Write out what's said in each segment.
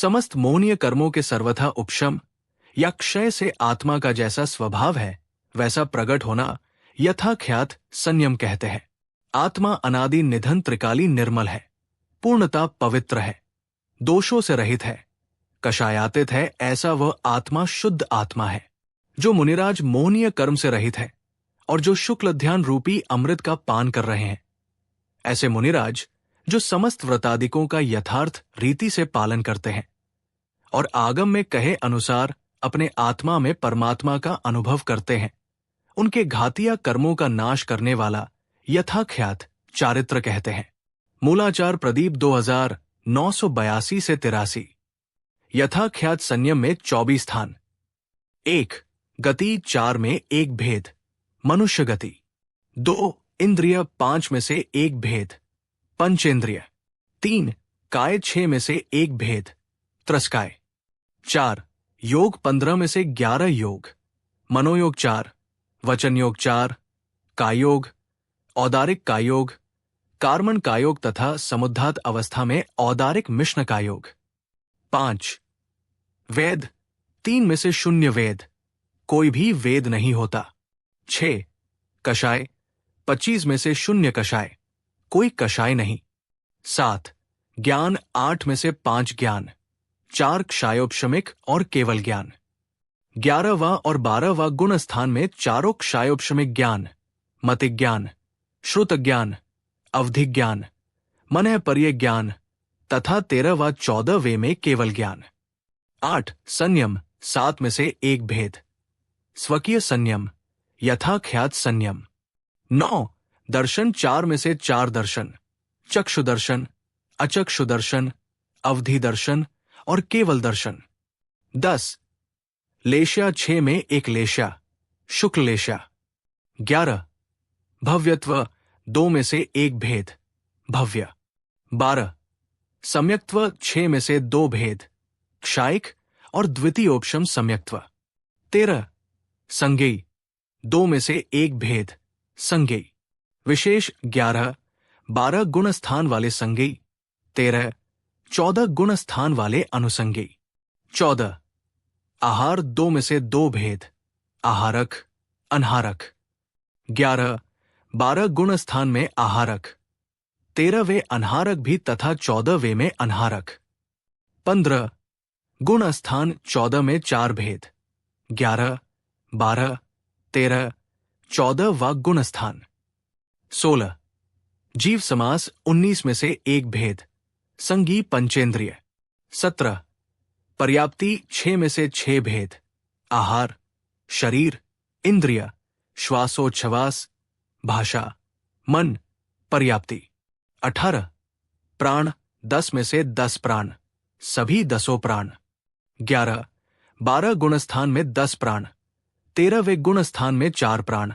समस्त मोहनीय कर्मों के सर्वथा उपशम या क्षय से आत्मा का जैसा स्वभाव है वैसा प्रकट होना यथाख्यात संयम कहते हैं। आत्मा अनादि निधन त्रिकाली निर्मल है, पूर्णता पवित्र है, दोषों से रहित है, कषायातीत है। ऐसा वह आत्मा शुद्ध आत्मा है जो मुनिराज मोहनीय कर्म से रहित है और जो शुक्ल ध्यान रूपी अमृत का पान कर रहे हैं। ऐसे मुनिराज जो समस्त व्रतादिकों का यथार्थ रीति से पालन करते हैं और आगम में कहे अनुसार अपने आत्मा में परमात्मा का अनुभव करते हैं, उनके घातिया कर्मों का नाश करने वाला यथाख्यात चारित्र कहते हैं। मूलाचार प्रदीप 2982 से 83। यथाख्यात संयम में 24 स्थान। 1. गति 4 में एक भेद, मनुष्य गति। 2. इंद्रिय 5 में से एक भेद, पंचेंद्रिय। 3. काय 6 में से एक भेद, त्रस्काय। 4. योग 15 में से 11 योग, मनोयोग 4, वचन योग 4, कायोग, औदारिक कायोग, कार्मण कायोग तथा समुद्धात अवस्था में औदारिक मिश्न कायोग। 5. वेद 3 में से 0 वेद, कोई भी वेद नहीं होता। 6. कषाय 25 में से 0 कषाय, कोई कषाय नहीं। 7. ज्ञान 8 में से 5 ज्ञान, 4 क्षायोपशमिक और केवल ज्ञान। 11वां और 12वां गुण स्थान में चारों क्षायोपशमिक ज्ञान, मतिक ज्ञान, श्रुत ज्ञान, अवधि ज्ञान, मनः पर्य ज्ञान तथा 13वां 14वें में केवल ज्ञान। 8. संयम 7 में से एक भेद, स्वकीय संयम, यथाख्यात संयम। 9. दर्शन 4 में से 4 दर्शन, चक्षु दर्शन, अचक्षु दर्शन, अवधि दर्शन और केवल दर्शन। 10. लेशा 6 में एक लेशा, शुक्ल लेशा। 11. भव्यत्व 2 में से एक भेद, भव्य। 12. सम्यक्त्व 6 में से 2 भेद, क्षायिक और द्वितीयोपशम सम्यक्त्व। 13. संज्ञेय 2 में से एक भेद, संज्ञेय। विशेष 11, 12 गुण स्थान वाले संज्ञेय, 13, 14 गुण स्थान वाले अनुसंज्ञेय। 14. आहार 2 में से 2 भेद, आहारक, अनहारक। 11, 12 गुण स्थान में आहारक, 13वें अनहारक भी तथा 14वें में अनहारक। 15. गुण स्थान 14 में 4 भेद, 11, 12, 13, 14 व गुण स्थान। 16. जीव समास 19 में से एक भेद, संगी पंचेंद्रिय। 17. पर्याप्ति 6 में से 6 भेद, आहार, शरीर, इंद्रिय, श्वासोच्छ्वास, भाषा, मन, पर्याप्ति। 18. प्राण 10 में से 10 प्राण, सभी 10 प्राण। 11, 12 गुणस्थान में 10 प्राण, 13वें गुणस्थान में 4 प्राण,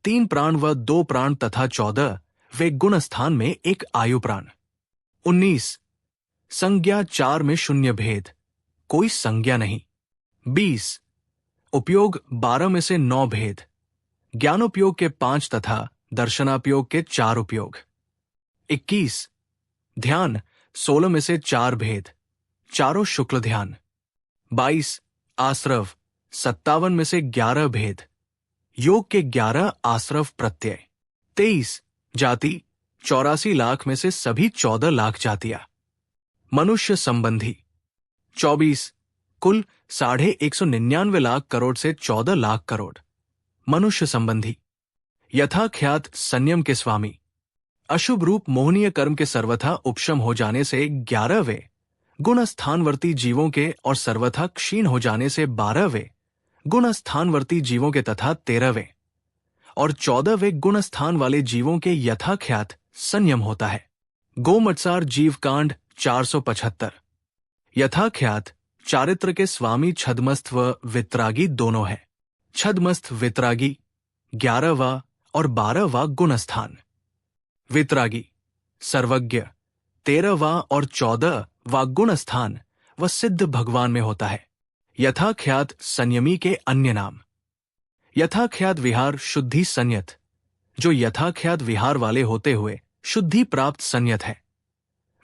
3 प्राण व 2 प्राण तथा 14वें गुणस्थान में एक आयु प्राण। 19. संज्ञा 4 में 0 भेद, कोई संज्ञा नहीं। 20. उपयोग 12 में से 9 भेद, ज्ञानोपयोग के 5 तथा दर्शनापयोग के 4 उपयोग। 21. ध्यान 16 में से 4 भेद, चारों शुक्ल ध्यान। 22. आश्रव 57 में से 11 भेद, योग के 11 आश्रव प्रत्यय। 23. जाति 84 लाख में से सभी 14 लाख जातियां। मनुष्य संबंधी 24. कुल 199 लाख करोड़ से 14 लाख करोड़। मनुष्य संबंधी। यथाख्यात संयम के स्वामी। अशुभ रूप मोहनीय कर्म के सर्वथा उपशम हो जाने से 11वें गुण स्थानवर्ती जीवों के और सर्वथा क्षीण हो जाने से 12वें गुण स्थानवर्ती जीवों के तथा 13वें और 14वें गुण स्थान वाले जीवों के यथाख्यात संयम होता है। गोमत्सार जीवकांड 475। यथाख्यात चारित्र के स्वामी छदमस्थ व वितरागी दोनों है। छदमस्थ वितरागी 11वां और 12वां गुणस्थान। वितरागी सर्वज्ञ 13वां और 14वां गुणस्थान व सिद्ध भगवान में होता है। यथाख्यात संयमी के अन्य नाम। यथाख्यात विहार शुद्धि संयत, जो यथाख्यात विहार वाले होते हुए शुद्धि प्राप्त संयत है,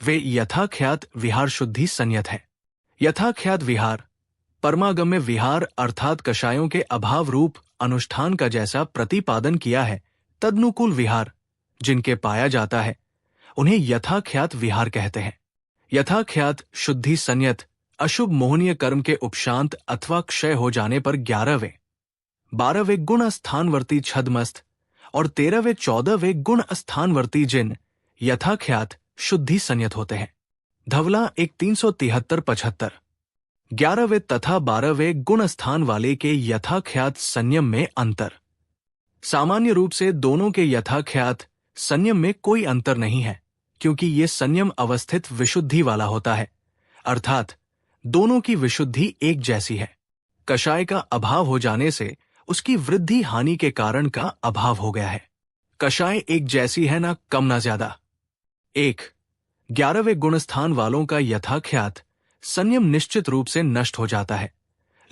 वे यथाख्यात विहार शुद्धि संयत है। यथाख्यात विहार, परमागम्य विहार अर्थात कषायों के अभाव रूप अनुष्ठान का जैसा प्रतिपादन किया है, तदनुकूल विहार जिनके पाया जाता है, उन्हें यथाख्यात विहार कहते हैं। यथाख्यात शुद्धि संयत अशुभ मोहनीय कर्म के उपशांत अथवा क्षय हो जाने पर 11वें 12वें गुण स्थानवर्ती छदमस्त और 13वें 14वें गुण स्थानवर्ती जिन यथाख्यात शुद्धि संयत होते हैं। धवला 1 373-75। 11वें तथा 12वें गुण स्थान वाले के यथाख्यात संयम में अंतर। सामान्य रूप से दोनों के यथाख्यात संयम में कोई अंतर नहीं है, क्योंकि ये संयम अवस्थित विशुद्धि वाला होता है, अर्थात दोनों की विशुद्धि एक जैसी है। कषाय का अभाव हो जाने से उसकी वृद्धि हानि के कारण का अभाव हो गया है। कषाय एक जैसी है, ना कम ना ज्यादा। 1. 11वें गुणस्थान वालों का यथाख्यात संयम निश्चित रूप से नष्ट हो जाता है,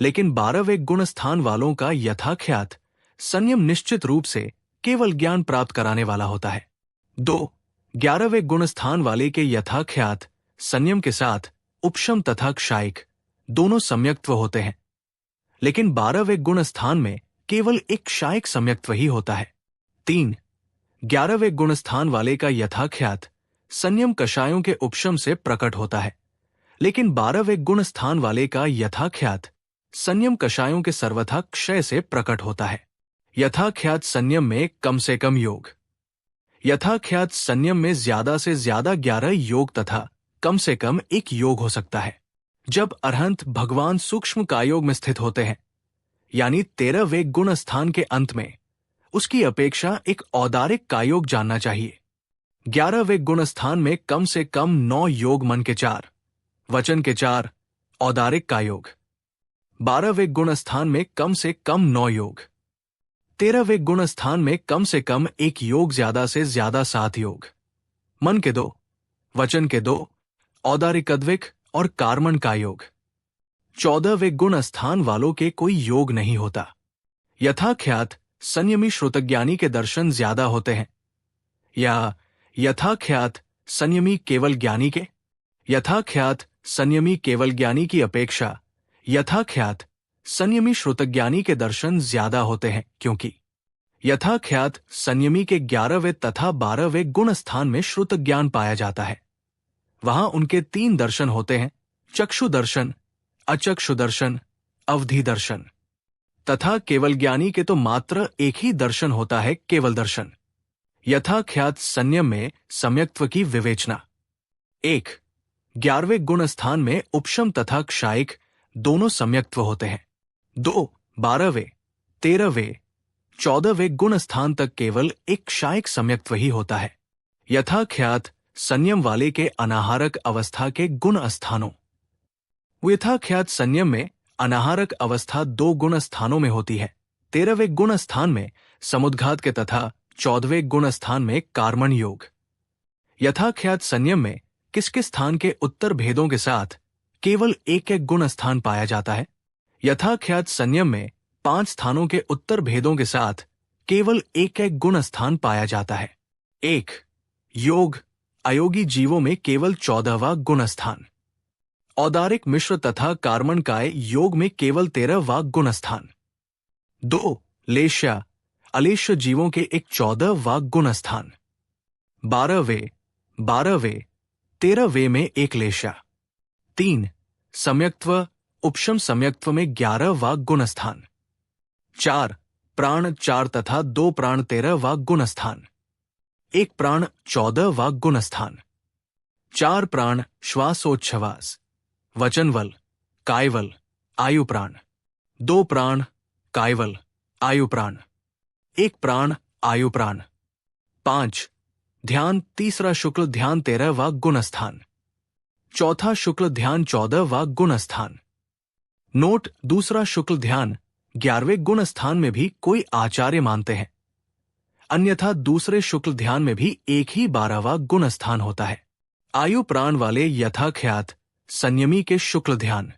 लेकिन 12वें गुणस्थान वालों का यथाख्यात संयम निश्चित रूप से केवल ज्ञान प्राप्त कराने वाला होता है। 2. 11वें गुणस्थान वाले के यथाख्यात संयम के साथ उपशम तथा क्षायिक दोनों सम्यक्त्व होते हैं, लेकिन 12वें गुणस्थान में केवल एक क्षायिक सम्यक्त्व ही होता है। 3. 11वें गुणस्थान वाले का यथाख्यात संयम कषायों के उपशम से प्रकट होता है, लेकिन 12वें गुणस्थान वाले का यथाख्यात संयम कषायों के सर्वथा क्षय से प्रकट होता है। यथाख्यात संयम में कम से कम योग। यथाख्यात संयम में ज्यादा से ज्यादा 11 योग तथा कम से कम 1 योग हो सकता है। जब अरहंत भगवान सूक्ष्म कायोग में स्थित होते हैं, यानी 13वें गुण स्थान के अंत में, उसकी अपेक्षा एक औदारिक कायोग जानना चाहिए। 11वें गुण स्थान में कम से कम 9 योग मन के 4, वचन के 4, औदारिक कायोग। 12वें गुण स्थान में कम से कम 9 योग। 13वें गुण स्थान में कम से कम 1 योग, ज्यादा से ज्यादा 7 योग। मन के 2, वचन के 2, औदारिक अद्विक और कार्मण का योग। 14वें गुण स्थान वालों के कोई योग नहीं होता। यथाख्यात संयमी श्रुतज्ञानी के दर्शन ज्यादा होते हैं, या यथाख्यात संयमी केवल ज्ञानी के? यथाख्यात संयमी केवल ज्ञानी की अपेक्षा यथाख्यात संयमी श्रुतज्ञानी के दर्शन ज्यादा होते हैं, क्योंकि यथाख्यात संयमी के 11वें तथा 12वें गुण स्थान में श्रुत ज्ञान पाया जाता है। वहां उनके 3 दर्शन होते हैं, चक्षु दर्शन, अचक्षु दर्शन, अवधि दर्शन। तथा केवल ज्ञानी के तो मात्र एक ही दर्शन होता है, केवल दर्शन। यथाख्यात संयम में सम्यक्त्व की विवेचना। 1. 11वें गुण स्थान में उपशम तथा क्षायिक दोनों सम्यक्त्व होते हैं। 2. 12वें, 13वें, 14वें गुण स्थान तक केवल एक क्षायिक सम्यक्त्व ही होता है। यथाख्यात संयम वाले के अनाहारक अवस्था के गुण स्थानों। यथाख्यात संयम में अनाहारक अवस्था 2 गुण स्थानों में होती है। 13वें गुण स्थान में समुद्घात के तथा 14वें गुण स्थान में कार्मण योग। यथाख्यात संयम में किसके स्थान के उत्तर भेदों के साथ केवल एक गुण स्थान पाया जाता है? यथाख्यात संयम में 5 स्थानों के उत्तर भेदों के साथ केवल एक गुण स्थान पाया जाता है। 1. योग अयोगी जीवों में केवल 14वां गुण स्थान। औदारिक मिश्र तथा कार्मणकाय योग में केवल 13वां गुण स्थान। 2. लेश्या अलेश्य जीवों के एक 14वां गुण स्थान। 12वें, 13वें में एक लेश्या। 3. सम्यक्त्व उपशम सम्यक्त्व में 11वां गुण स्थान। 4. प्राण 4 तथा 2 प्राण 13वां गुण स्थान। 1 प्राण 14वां गुण स्थान। 4 प्राण श्वासोच्छ्वास, वचनवल, कायवल, आयुप्राण। 2 प्राण कायवल, आयुप्राण। 1 प्राण आयुप्राण। 5. ध्यान तीसरा शुक्ल ध्यान 13वां गुण स्थान। 4था शुक्ल ध्यान 14वां गुण स्थान। नोट दूसरा शुक्ल ध्यान 11वें गुण स्थान में भी कोई आचार्य मानते हैं, अन्यथा दूसरे शुक्ल ध्यान में भी एक ही 12वां गुण स्थान होता है। आयु प्राण वाले यथाख्यात संयमी के शुक्ल ध्यान,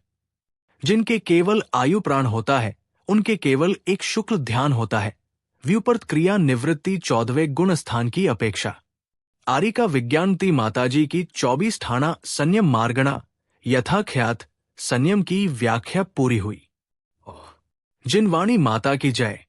जिनके केवल आयु प्राण होता है, उनके केवल एक शुक्ल ध्यान होता है, व्युपर्त क्रिया निवृत्ति 14वें गुण स्थान की अपेक्षा। आरिका विज्ञानती माताजी की 24 ठाणा संयम मार्गणा यथाख्यात संयम की व्याख्या पूरी हुई। जिन वाणी माता की जय।